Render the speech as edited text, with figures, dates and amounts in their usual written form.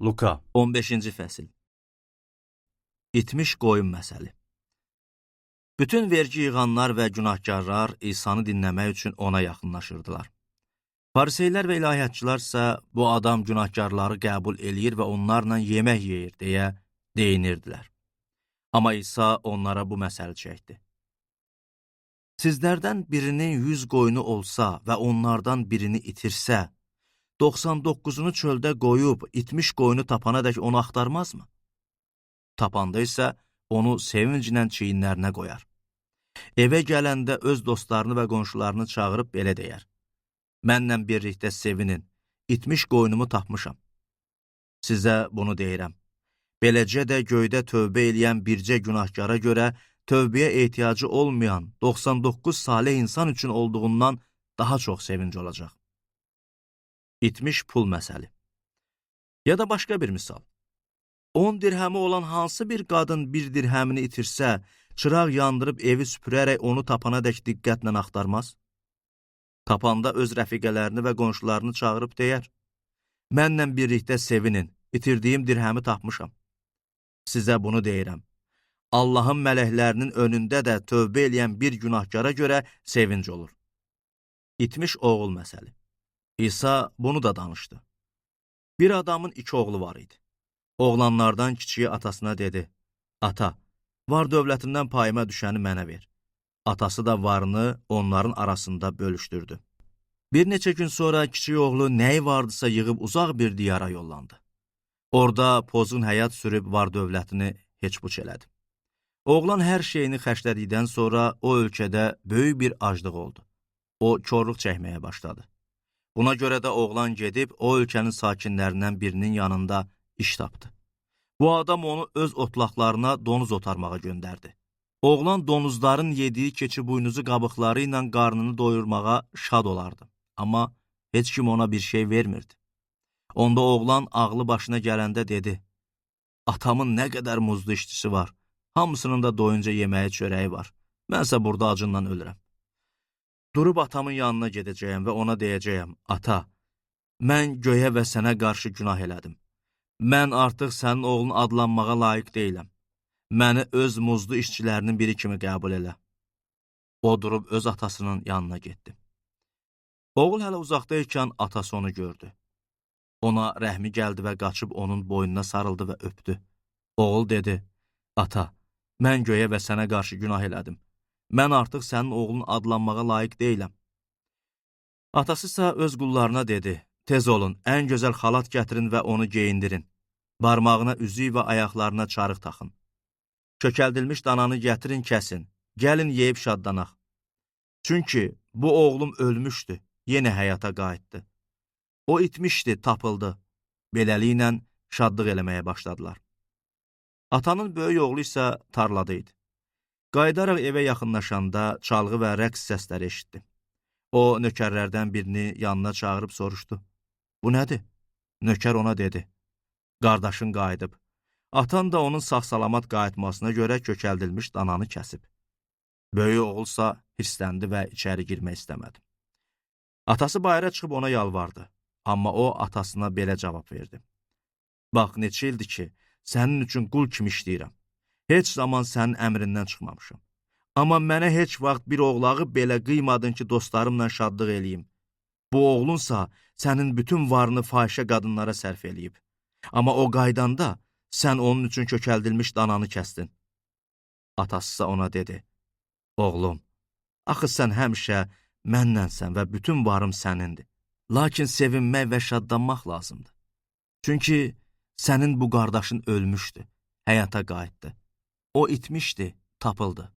Luka 15-ci fəsil. İtmiş qoyun məsəli. Bütün vergi yığanlar və günahkarlar İsanı dinləmək üçün ona yaxınlaşırdılar. Fariseylər və ilahiyyatçılar isə bu adam günahkarları qəbul eləyir və onlarla yemək yeyir deyə deyinirdilər. Amma İsa onlara bu məsəli çəkdi. Sizlərdən birinin 100 qoyunu olsa və onlardan birini itirsə, 99-unu çöldə qoyub, itmiş qoyunu tapanadək onu axtarmazmı? Tapanda isə onu sevinclə çiyinlərinə qoyar. Evə gələndə öz dostlarını və qonşularını çağırıb belə deyər: Mənlə birlikdə sevinin, itmiş qoyunumu tapmışam. Sizə bunu deyirəm. Beləcə də göydə tövbə eləyən bircə günahkara görə tövbəyə ehtiyacı olmayan 99 salih insan üçün olduğundan daha çox sevinc olacaq. İtmiş pul məsəli. Ya da başqa bir misal. 10 dirhəmi olan hansı bir qadın bir dirhəmini itirsə, çıraq yandırıb evi süpürərək onu tapanadək diqqətlə axtarmaz? Tapanda öz rəfiqələrini və qonşularını çağırıb deyər: Mənlə birlikdə sevinin, itirdiyim dirhəmi tapmışam. Sizə bunu deyirəm. Allahın mələklərinin önündə də tövbə eləyən bir günahkara görə sevinc olur. İtmiş oğul məsəli. İsa bunu da danışdı. Bir adamın 2 oğlu var idi. Oğlanlardan kiçiyi atasına dedi: Ata, var dövlətimdən payıma düşəni mənə ver. Atası da varını onların arasında bölüşdürdü. Bir neçə gün sonra kiçik oğlu nəyi vardısa yığıb uzaq bir diyara yollandı. Orada pozğun həyat sürüb var dövlətini heç-puç elədi. Oğlan hər şeyini xərclədikdən sonra o ölkədə böyük bir aclıq oldu. O korluq çəkməyə başladı. Buna görə də oğlan gedib o ölkənin sakinlərindən birinin yanında iş tapdı. Bu adam onu öz otlaqlarına donuz otarmağa göndərdi. Oğlan donuzların yediyi keçi buynuzu qabıqları ilə qarnını doyurmağa şad olardı. Amma heç kim ona bir şey vermirdi. Onda oğlan ağlı başına gələndə dedi: Atamın nə qədər muzlu işçisi var, hamısının da doyunca yeməyi çörəyi var. Mənsə burada acından ölürəm. Durub atamın yanına gedəcəyəm və ona deyəcəyəm: Ata, mən göyə və sənə qarşı günah elədim. Mən artıq sənin oğlun adlanmağa layiq deyiləm. Məni öz muzlu işçilərinin biri kimi qəbul elə. O durub öz atasının yanına getdi. Oğul hələ uzaqdaykən atası onu gördü. Ona rəhmi gəldi və qaçıb onun boynuna sarıldı və öpdü. Oğul dedi: Ata, mən göyə və sənə qarşı günah elədim. Mən artıq sənin oğlun adlanmağa layiq deyiləm. Atası isə öz qullarına dedi: Tez olun, ən gözəl xalat gətirin və onu geyindirin. Barmağına üzük və ayaqlarına çarıq taxın. Kökəldilmiş dananı gətirin, kəsin. Gəlin yeyib şadlanaq. Çünki bu oğlum ölmüşdü, yenə həyata qayıtdı. O itmişdi, tapıldı. Beləliklə şadlıq eləməyə başladılar. Atanın böyük oğlu isə tarlada idi. Qayıdaraq evə yaxınlaşanda çalğı və rəqs səsləri eşitdi. O, nökərlərdən birini yanına çağırıb soruşdu: Bu nədir? Nökər ona dedi: Qardaşın qayıdıb. Atan da onun sağ-salamat qayıtmasına görə kökəldilmiş dananı kəsib. Böyük oğulsa hirsləndi və içəri girmək istəmədi. Atası bayıra çıxıb ona yalvardı. Amma o atasına belə cavab verdi: Bax, neçə ildir ki, sənin üçün qul kimi işləyirəm. Heç zaman sənin əmrindən çıxmamışam. Amma mənə heç vaxt bir oğlağı belə qıymadın ki, dostlarımla şadlıq eləyim. Bu oğlunsa sənin bütün varını fahişə qadınlara sərf eləyib. Amma o qaydanda sən onun üçün kökəldilmiş dananı kəsdin. Atasısa ona dedi: Oğlum, axı sən həmişə mənnənsən və bütün varım sənindir. Lakin sevinmək və şadlanmaq lazımdır. Çünki sənin bu qardaşın ölmüşdü, həyata qayıtdı. O itmişdi, tapıldı.